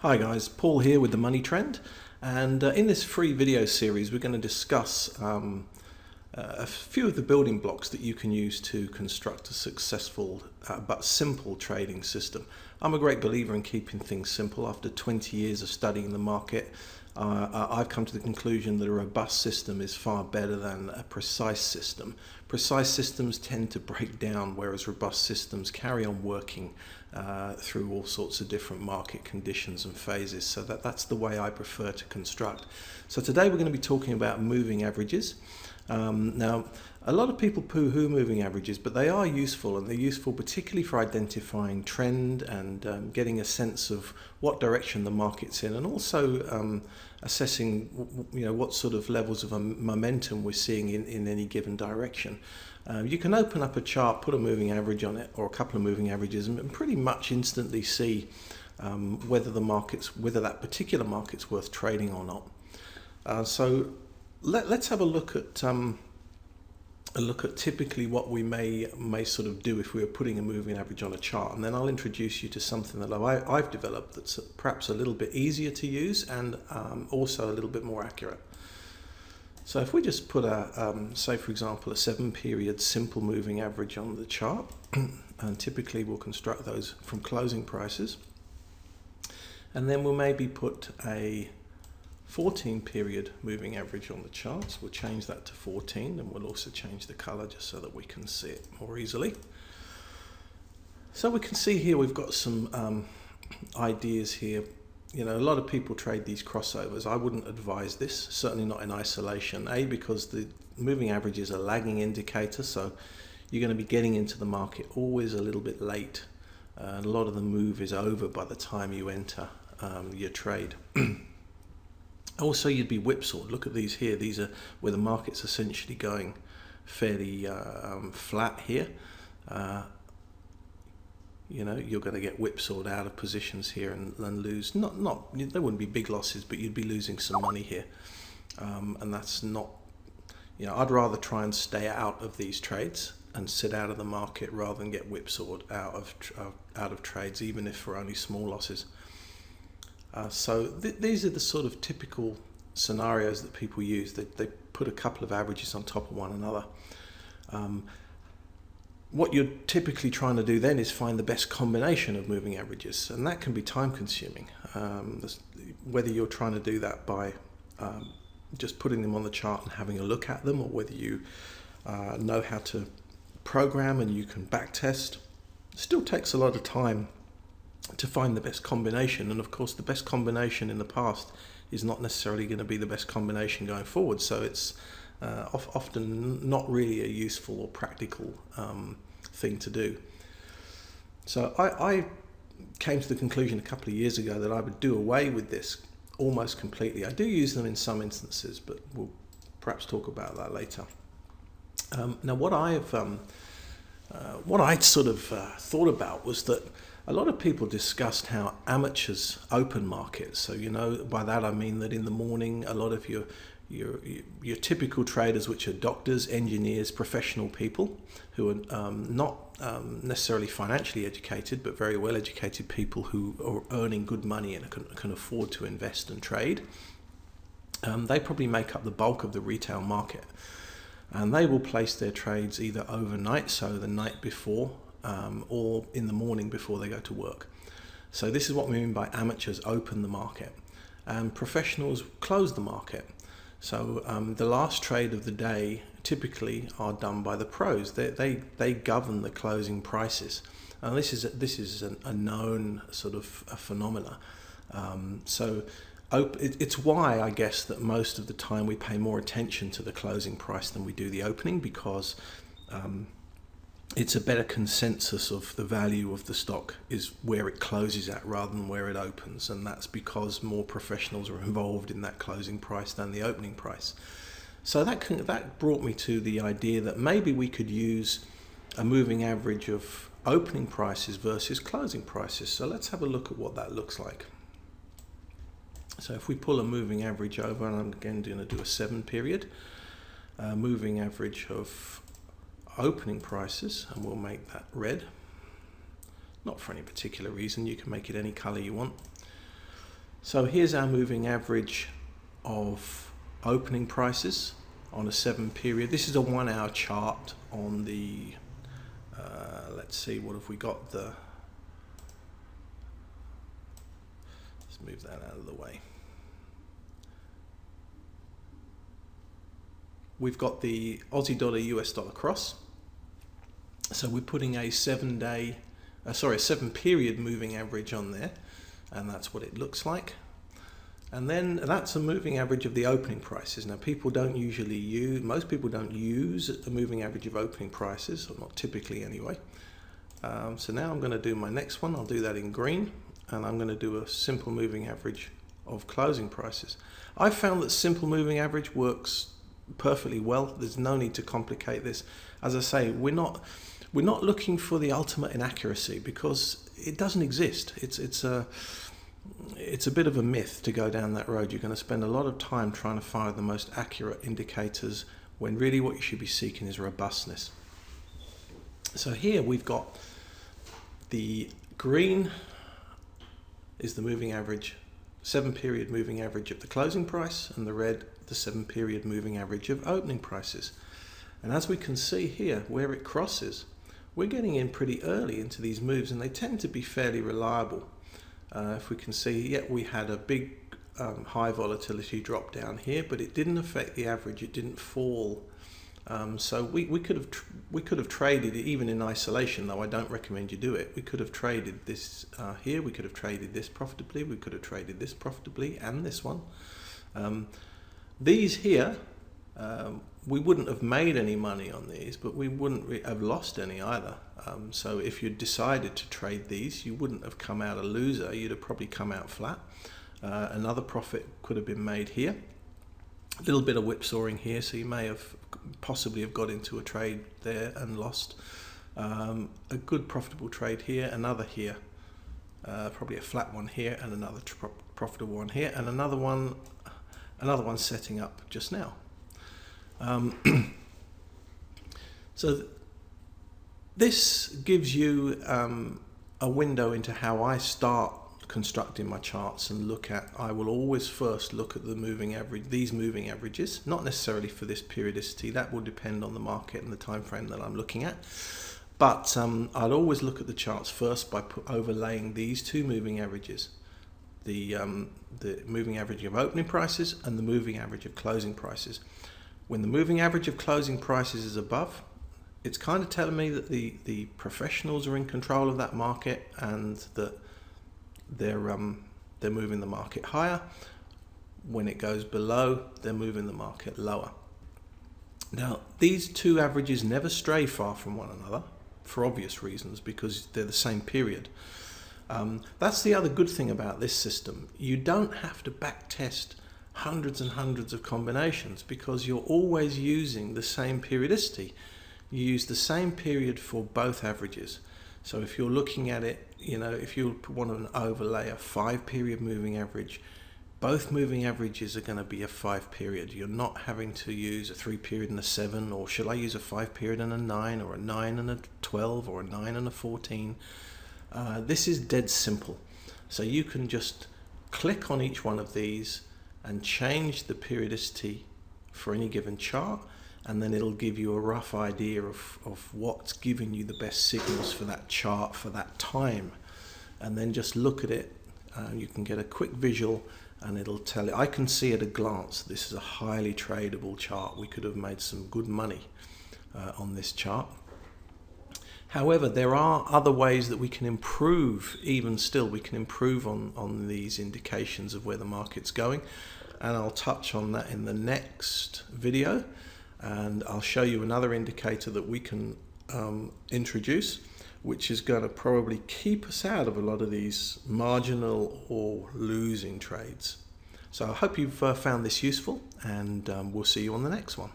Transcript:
Hi guys, Paul here with the Money Trend, and in this free video series we're going to discuss a few of the building blocks that you can use to construct a successful but simple trading system. I'm a great believer in keeping things simple. After 20 years of studying the market, I've come to the conclusion that a robust system is far better than a precise system. Precise systems tend to break down, whereas robust systems carry on working through all sorts of different market conditions and phases. So that's the way I prefer to construct. So today we're going to be talking about moving averages. Now, a lot of people poo-hoo moving averages, but they are useful, and they're useful particularly for identifying trend and getting a sense of what direction the market's in, and also assessing what sort of levels of momentum we're seeing in any given direction. You can open up a chart, put a moving average on it, or a couple of moving averages, and pretty much instantly see whether that particular market's worth trading or not. So let's have a look at typically what we may sort of do if we were putting a moving average on a chart, and then I'll introduce you to something that I've developed that's perhaps a little bit easier to use and also a little bit more accurate. So if we just put say for example a 7-period simple moving average on the chart, and typically we'll construct those from closing prices, and then we'll maybe put a 14-period moving average on the charts. We'll change that to 14, and we'll also change the color just so that we can see it more easily. So we can see here we've got some ideas here. A lot of people trade these crossovers. I wouldn't advise this, certainly not in isolation. Because the moving average is a lagging indicator, so you're going to be getting into the market always a little bit late. A lot of the move is over by the time you enter your trade. Also, you'd be whipsawed. Look at these here. These are where the market's essentially going fairly flat here. You're going to get whipsawed out of positions here and lose. There wouldn't be big losses, but you'd be losing some money here. And that's not. I'd rather try and stay out of these trades and sit out of the market rather than get whipsawed out of trades, even if for only small losses. So these are the sort of typical scenarios that people use. They put a couple of averages on top of one another. What you're typically trying to do then is find the best combination of moving averages, and that can be time consuming. Whether you're trying to do that by just putting them on the chart and having a look at them, or whether you know how to program and you can backtest, it still takes a lot of time to find the best combination. And of course the best combination in the past is not necessarily going to be the best combination going forward, so it's often not really a useful or practical thing to do. So I came to the conclusion a couple of years ago that I would do away with this almost completely. I do use them in some instances, but we'll perhaps talk about that later. Now what I'd sort of thought about was that a lot of people discussed how amateurs open markets. So by that I mean that in the morning a lot of your typical traders, which are doctors, engineers, professional people who are not necessarily financially educated, but very well educated people who are earning good money and can afford to invest and trade, they probably make up the bulk of the retail market, and they will place their trades either overnight, so the night before, or in the morning before they go to work. So this is what we mean by amateurs open the market, and professionals close the market. So the last trade of the day typically are done by the pros. They govern the closing prices, and this is a known sort of a phenomena. It's why I guess that most of the time we pay more attention to the closing price than we do the opening, because it's a better consensus of the value of the stock is where it closes at rather than where it opens, and that's because more professionals are involved in that closing price than the opening price. So that brought me to the idea that maybe we could use a moving average of opening prices versus closing prices. So let's have a look at what that looks like. So if we pull a moving average over, and I'm again going to do a 7-period moving average of opening prices, and we'll make that red. not for any particular reason. You can make it any color you want. So here's our moving average of opening prices on a 7 period. This is a 1 hour chart on the, let's see, what have we got? Let's move that out of the way. We've got the Aussie dollar US dollar cross. So we're putting a 7 period moving average on there, and that's what it looks like. And then that's a moving average of the opening prices. Now most people don't use the moving average of opening prices, or not typically anyway. So now I'm going to do my next one. I'll do that in green, and I'm going to do a simple moving average of closing prices. I found that simple moving average works perfectly well. There's no need to complicate this. As I say, we're not looking for the ultimate inaccuracy, because it doesn't exist. It's a bit of a myth to go down that road. You're going to spend a lot of time trying to find the most accurate indicators, when really what you should be seeking is robustness. So here we've got the green is the moving average, 7 period moving average of the closing price, and the red the 7 period moving average of opening prices. And as we can see here, where it crosses, we're getting in pretty early into these moves, and they tend to be fairly reliable. If we can see, we had a big high volatility drop down here, but it didn't affect the average. It didn't fall. So we could have traded it even in isolation, though I don't recommend you do it. We could have traded this here. We could have traded this profitably. We could have traded this profitably, and this one. These here, we wouldn't have made any money on these, but we wouldn't have lost any either. So if you decided to trade these, you wouldn't have come out a loser. You'd have probably come out flat. Another profit could have been made here. A little bit of whipsawing here, so you may have possibly got into a trade there and lost. A good profitable trade here, another here, probably a flat one here, and another profitable one here, and another one setting up just now. So this gives you a window into how I start constructing my charts and look at. I will always first look at the moving average, these moving averages, not necessarily for this periodicity. That will depend on the market and the time frame that I'm looking at. But I'll always look at the charts first by overlaying these two moving averages, the moving average of opening prices and the moving average of closing prices. When the moving average of closing prices is above, it's kind of telling me that the professionals are in control of that market, and that they're moving the market higher. When it goes below, they're moving the market lower. Now, these two averages never stray far from one another, for obvious reasons, because they're the same period. That's the other good thing about this system. You don't have to back test hundreds and hundreds of combinations, because you're always using the same periodicity. You use the same period for both averages. So if you're looking at it, if you want to overlay a 5 period moving average, both moving averages are going to be a 5 period. You're not having to use a 3 period and a 7, or should I use a 5 period and a 9, or a 9 and a 12, or a 9 and a 14. This is dead simple. So you can just click on each one of these and change the periodicity for any given chart, and then it'll give you a rough idea of what's giving you the best signals for that chart for that time. And then just look at it. You can get a quick visual, and it'll tell you. I can see at a glance this is a highly tradable chart. We could have made some good money on this chart. However, there are other ways that we can improve. Even still, we can improve on these indications of where the market's going, and I'll touch on that in the next video. And I'll show you another indicator that we can introduce, which is going to probably keep us out of a lot of these marginal or losing trades. So I hope you've found this useful, and we'll see you on the next one.